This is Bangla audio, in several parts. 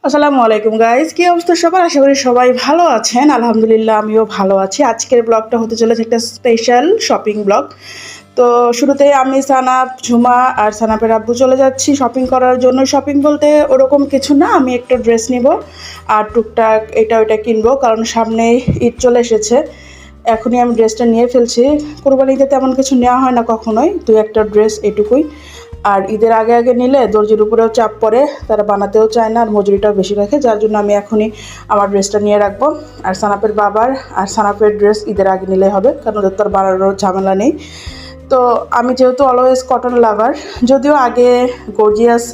আসসালামু আলাইকুম গাইজ, কি অবস্থা সবার? আশা করি সবাই ভালো আছেন। আলহামদুলিল্লাহ আমিও ভালো আছি। আজকের ব্লগটা হতে চলেছে একটা স্পেশাল শপিং ব্লগ। তো শুরুতে আমি সানাপ, ঝুমা আর সানাপের আব্বু চলে যাচ্ছি শপিং করার জন্য। শপিং বলতে ওরকম কিছু না, আমি একটা ড্রেস নিব আর টুকটাক এটা ওইটা কিনবো, কারণ সামনে ঈদ চলে এসেছে। এখনই আমি ড্রেসটা নিয়ে ফেলছি। কোরবানিতে তেমন কিছু নেওয়া হয় না কখনোই, দুই একটা ড্রেস এটুকুই। আর ঈদের আগে আগে নিলে দর্জির উপরেও চাপ পড়ে, তারা বানাতেও চায় না আর মজুরিটাও বেশি রাখে, যার জন্য আমি এখনই আমার ড্রেসটা নিয়ে রাখবো। আর সানাপের বাবার আর সানাপের ড্রেস ঈদের আগে নিলে হবে, কারণ ওদের তো আর বানানোর ঝামেলা নেই। তো আমি যেহেতু অলওয়েজ কটন লাভার, যদিও আগে গর্জিয়াস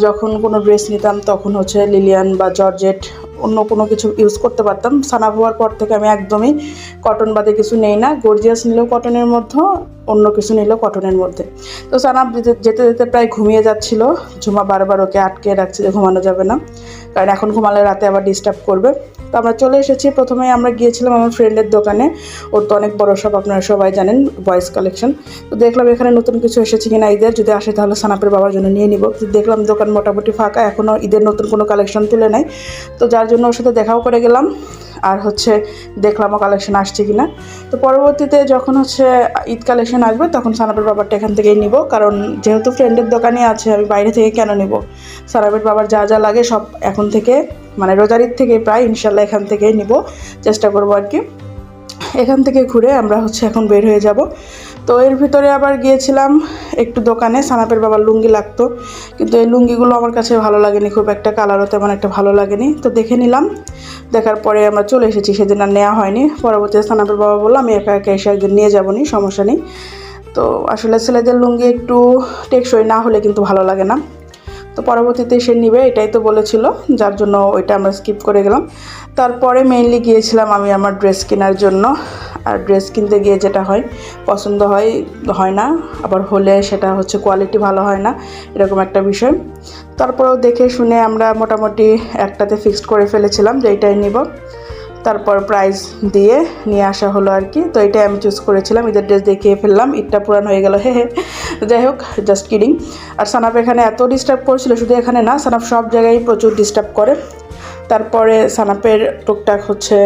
যখন কোনো ড্রেস নিতাম তখন হচ্ছে লিলিয়ান বা জর্জেট অন্য কোনো কিছু ইউজ করতে পারতাম। সানাপ হওয়ার পর থেকে আমি একদমই কটন বাদে কিছু নেই না, গর্জিয়াস নিলেও কটনের মধ্যে, অন্য কিছু নিলেও কটনের মধ্যে। তো সানাপ যেতে যেতে প্রায় ঘুমিয়ে যাচ্ছিল। ঝুমা বারবার ওকে আটকে রাখছে যে ঘুমানো যাবে না, কারণ এখন ঘুমালে রাতে আবার ডিস্টার্ব করবে। তো আমরা চলে এসেছি। প্রথমে আমরা গিয়েছিলাম আমার ফ্রেন্ডের দোকানে। ওর তো অনেক বড় শপ, আপনারা সবাই জানেন, বয়েজ কালেকশন। তো দেখলাম এখানে নতুন কিছু এসেছে কিনা ঈদের, যদি আসে তাহলে সানাপের বাবার জন্য নিয়ে নিব। দেখলাম দোকান মোটামুটি ফাঁকা, এখনও ঈদের নতুন কোনো কালেকশন তুলে নাই। তো যার জন্য ওর সাথে দেখাও করে গেলাম, আর হচ্ছে দেখলামও কালেকশন আসছে কিনা। তো পরবর্তীতে যখন হচ্ছে ঈদ কালেকশন আসবে তখন সানাপের বাবারটা এখান থেকেই নিব, কারণ যেহেতু ফ্রেন্ডের দোকানে আছে আমি বাইরে থেকে কেন নিব। সানাপের বাবার যা যা লাগে সব এখন থেকে, মানে রোজার ঈদ থেকে প্রায় ইনশাল্লাহ এখান থেকেই নিব, চেষ্টা করবো আর কি। এখান থেকে ঘুরে আমরা হচ্ছে এখন বের হয়ে যাব। তো এর ভিতরে আবার গিয়েছিলাম একটু দোকানে। সানাপের বাবার লুঙ্গি লাগতো, কিন্তু এই লুঙ্গিগুলো আমার কাছে ভালো লাগেনি খুব একটা, কালারও তেমন একটা ভালো লাগেনি। তো দেখে নিলাম, দেখার পরে আমরা চলে এসেছি। সেদিন আর নেওয়া হয়নি। পরবর্তীতে সানাপের বাবা বললো আমি একা একা এসে একদিন নিয়ে যাবো নি, সমস্যা নেই। তো আসলে ছেলেদের লুঙ্গি একটু টেকসই না হলে কিন্তু ভালো লাগে না। তো পরবর্তীতে সে নিবে এটাই তো বলেছিল, যার জন্য ওইটা আমরা স্কিপ করে গেলাম। তারপরে মেইনলি গিয়েছিলাম আমি আমার ড্রেস কেনার জন্য। আর ড্রেস কিনতে গিয়ে যেটা হয়, পছন্দ হয় না, আবার হলে সেটা হচ্ছে কোয়ালিটি ভালো হয় না, এরকম একটা বিষয়। তারপরেও দেখে শুনে আমরা মোটামুটি একটাতে ফিক্সড করে ফেলেছিলাম যে এইটাই নিব। তারপর প্রাইস দিয়ে নিয়ে আসা হলো আর কি। তো এটাই আমি চুজ করেছিলাম। ঈদের ড্রেস দেখিয়ে ফেললাম, ঈদটা পুরান হয়ে গেল, হে হে। যাই হোক, জাস্ট কিডিং। আর সানাপ এখানে এত ডিস্টার্ব করছিল, শুধু এখানে না, সানাপ সব জায়গায় প্রচুর ডিস্টার্ব করে। তারপরে সানাপের টুকটাক হচ্ছে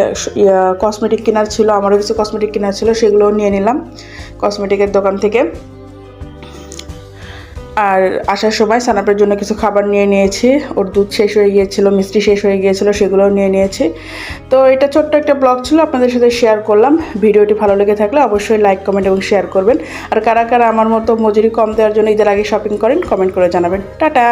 কসমেটিক কেনার ছিল, আমারও কিছু কসমেটিক কেনার ছিল, সেগুলোও নিয়ে নিলাম কসমেটিকের দোকান থেকে। আর আসার সময় সানাপের জন্য কিছু খাবার নিয়ে নিয়েছি। ওর দুধ শেষ হয়ে গিয়েছিল, মিষ্টি শেষ হয়ে গিয়েছিল, সেগুলোও নিয়ে নিয়েছি। তো এটা ছোট্ট একটা ব্লগ ছিল, আপনাদের সাথে শেয়ার করলাম। ভিডিওটি ভালো লেগে থাকলে অবশ্যই লাইক, কমেন্ট এবং শেয়ার করবেন। আর কারা কারা আমার মতো মজুরি কম দেওয়ার জন্য ঈদের আগে শপিং করেন কমেন্ট করে জানাবেন। টাটা।